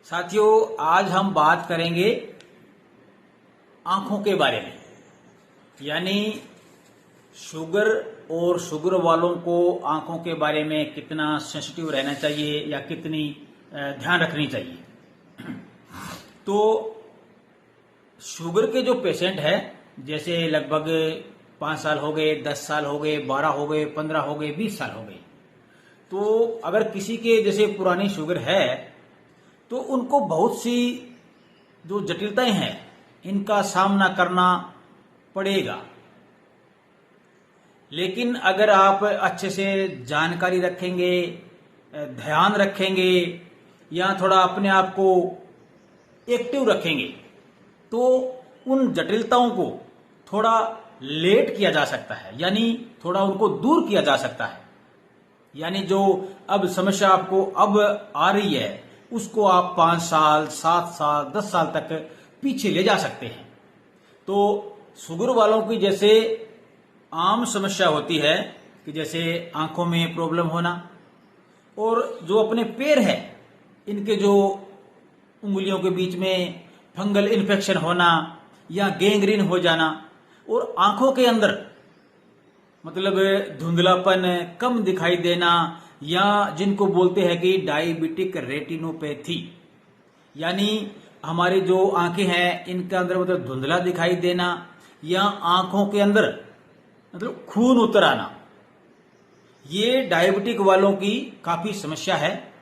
साथियों, आज हम बात करेंगे आंखों के बारे में। यानी शुगर और शुगर वालों को आंखों के बारे में कितना सेंसिटिव रहना चाहिए या कितनी ध्यान रखनी चाहिए। तो शुगर के जो पेशेंट है, जैसे लगभग 5 साल हो गए, 10 साल हो गए, 12 हो गए, 15 हो गए, 20 साल हो गए, तो अगर किसी के जैसे पुरानी शुगर है तो उनको बहुत सी जो जटिलताएं हैं इनका सामना करना पड़ेगा। लेकिन अगर आप अच्छे से जानकारी रखेंगे, ध्यान रखेंगे या थोड़ा अपने आप को एक्टिव रखेंगे तो उन जटिलताओं को थोड़ा लेट किया जा सकता है, यानी थोड़ा उनको दूर किया जा सकता है। यानी जो अब समस्या आपको अब आ रही है उसको आप 5 साल, 7 साल, 10 साल तक पीछे ले जा सकते हैं। तो शुगर वालों की जैसे आम समस्या होती है कि जैसे आंखों में प्रॉब्लम होना, और जो अपने पैर है इनके जो उंगलियों के बीच में फंगल इन्फेक्शन होना या गैंग्रीन हो जाना, और आंखों के अंदर मतलब धुंधलापन, कम दिखाई देना, या जिनको बोलते हैं कि डायबिटिक रेटिनोपैथी, यानी हमारी जो आंखें हैं इनके अंदर मतलब धुंधला दिखाई देना या आंखों के अंदर मतलब खून उतर आना, ये डायबिटिक वालों की काफी समस्या है।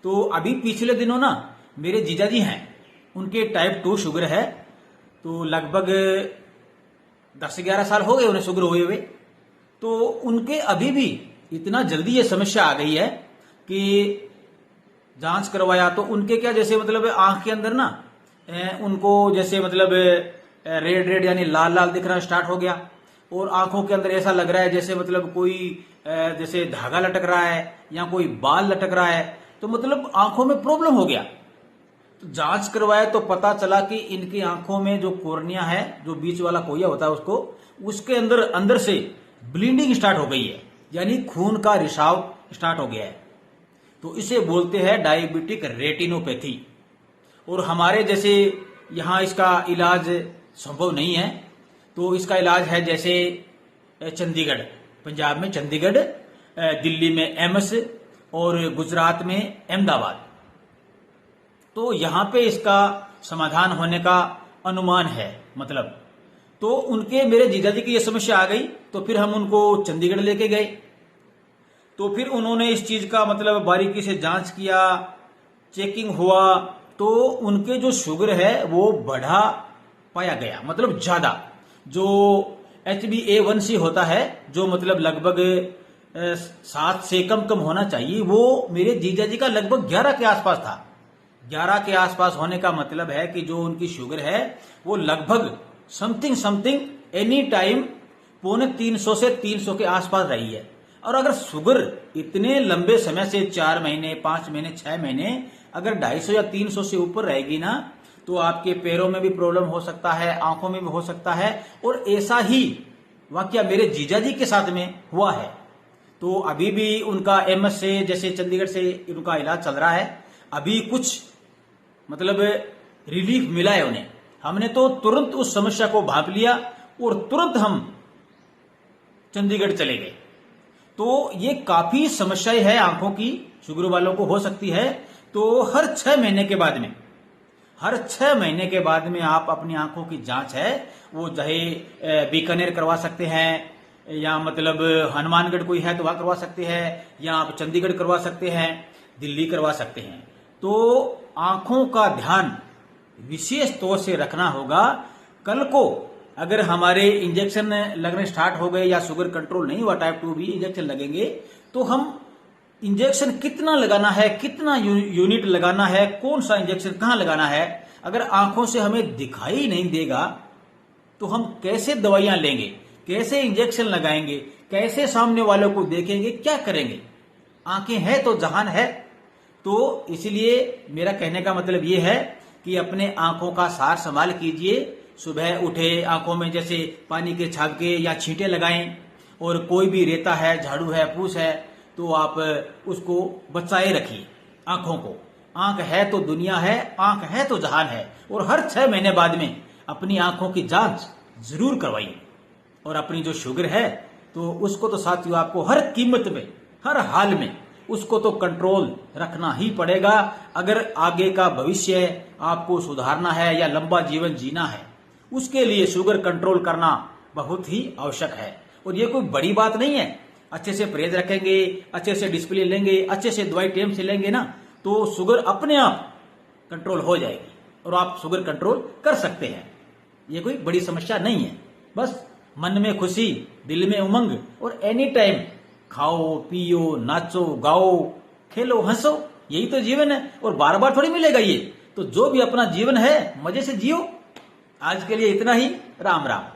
तो अभी पिछले दिनों ना मेरे जीजाजी हैं, उनके टाइप 2 शुगर है, तो लगभग 10-11 साल हो गए उन्हें शुगर हुए हुए। तो उनके अभी भी इतना जल्दी ये समस्या आ गई है कि जांच करवाया तो उनके क्या जैसे मतलब आंख के अंदर ना उनको जैसे मतलब रेड रेड यानी लाल लाल दिखना स्टार्ट हो गया, और आंखों के अंदर ऐसा लग रहा है जैसे मतलब कोई जैसे धागा लटक रहा है या कोई बाल लटक रहा है, तो मतलब आंखों में प्रॉब्लम हो गया। तो जांच करवाया तो पता चला कि इनकी आंखों में जो कॉर्निया है, जो बीच वाला कोया होता है उसको, उसके अंदर से ब्लीडिंग स्टार्ट हो गई है, यानी खून का रिसाव स्टार्ट हो गया है। तो इसे बोलते हैं डायबिटिक रेटिनोपैथी। और हमारे जैसे यहाँ इसका इलाज संभव नहीं है, तो इसका इलाज है जैसे चंडीगढ़, पंजाब में चंडीगढ़, दिल्ली में एम्स और गुजरात में अहमदाबाद। तो यहाँ पे इसका समाधान होने का अनुमान है। मतलब तो उनके मेरे जीजाजी की ये समस्या आ गई, तो फिर हम उनको चंडीगढ़ लेके गए। तो फिर उन्होंने इस चीज का मतलब बारीकी से जांच किया, चेकिंग हुआ, तो उनके जो शुगर है वो बढ़ा पाया गया, मतलब ज्यादा। जो HbA1c होता है, जो मतलब लगभग 7 से कम होना चाहिए, वो मेरे जीजाजी का लगभग 11 के आसपास था। 11 के आसपास होने का मतलब है कि जो उनकी शुगर है वो लगभग समथिंग एनी टाइम 250 से 300 के आसपास रही है। और अगर शुगर इतने लंबे समय से 4 महीने, 5 महीने, 6 महीने अगर 250 या 300 से ऊपर रहेगी ना, तो आपके पैरों में भी प्रॉब्लम हो सकता है, आंखों में भी हो सकता है। और ऐसा ही वाकया मेरे जीजाजी के साथ में हुआ है। तो अभी भी उनका एम्स से जैसे चंडीगढ़ से उनका इलाज चल रहा है। अभी कुछ मतलब रिलीफ मिला है उन्हें। हमने तो तुरंत उस समस्या को भांप लिया और तुरंत हम चंडीगढ़ चले गए। तो ये काफी समस्याएं है आंखों की, शुगर वालों को हो सकती है। तो हर 6 महीने के बाद में आप अपनी आंखों की जांच है वो चाहे बीकानेर करवा सकते हैं, या मतलब हनुमानगढ़ कोई है तो वहां करवा सकते हैं, या आप चंडीगढ़ करवा सकते हैं, दिल्ली करवा सकते हैं। तो आंखों का ध्यान विशेष तौर से रखना होगा। कल को अगर हमारे इंजेक्शन लगने स्टार्ट हो गए या शुगर कंट्रोल नहीं हुआ, टाइप 2 भी इंजेक्शन लगेंगे, तो हम इंजेक्शन कितना लगाना है, कितना यूनिट लगाना है, कौन सा इंजेक्शन कहां लगाना है, अगर आंखों से हमें दिखाई नहीं देगा तो हम कैसे दवाइयां लेंगे, कैसे इंजेक्शन लगाएंगे, कैसे सामने वालों को देखेंगे, क्या करेंगे। आंखें हैं तो जहान है। तो इसलिए मेरा कहने का मतलब ये है कि अपने आंखों का सार संभाल कीजिए। सुबह उठे, आंखों में जैसे पानी के छापके या छींटे लगाएं, और कोई भी रेता है, झाड़ू है, पूस है, तो आप उसको बचाए रखिए आंखों को। आंख है तो दुनिया है, आंख है तो जहान है। और हर 6 महीने बाद में अपनी आंखों की जांच जरूर करवाइए। और अपनी जो शुगर है तो उसको तो साथियों आपको हर कीमत में, हर हाल में उसको तो कंट्रोल रखना ही पड़ेगा। अगर आगे का भविष्य आपको सुधारना है या लंबा जीवन जीना है, उसके लिए शुगर कंट्रोल करना बहुत ही आवश्यक है। और ये कोई बड़ी बात नहीं है। अच्छे से परहेज रखेंगे, अच्छे से डिसिप्लिन लेंगे, अच्छे से दवाई टाइम से लेंगे ना, तो शुगर अपने आप कंट्रोल हो जाएगी और आप शुगर कंट्रोल कर सकते हैं। ये कोई बड़ी समस्या नहीं है। बस मन में खुशी, दिल में उमंग और एनी टाइम खाओ, पियो, नाचो, गाओ, खेलो, हंसो, यही तो जीवन है। और बार बार थोड़ी मिलेगा ये। तो जो भी अपना जीवन है मजे से जियो। आज के लिए इतना ही। राम राम।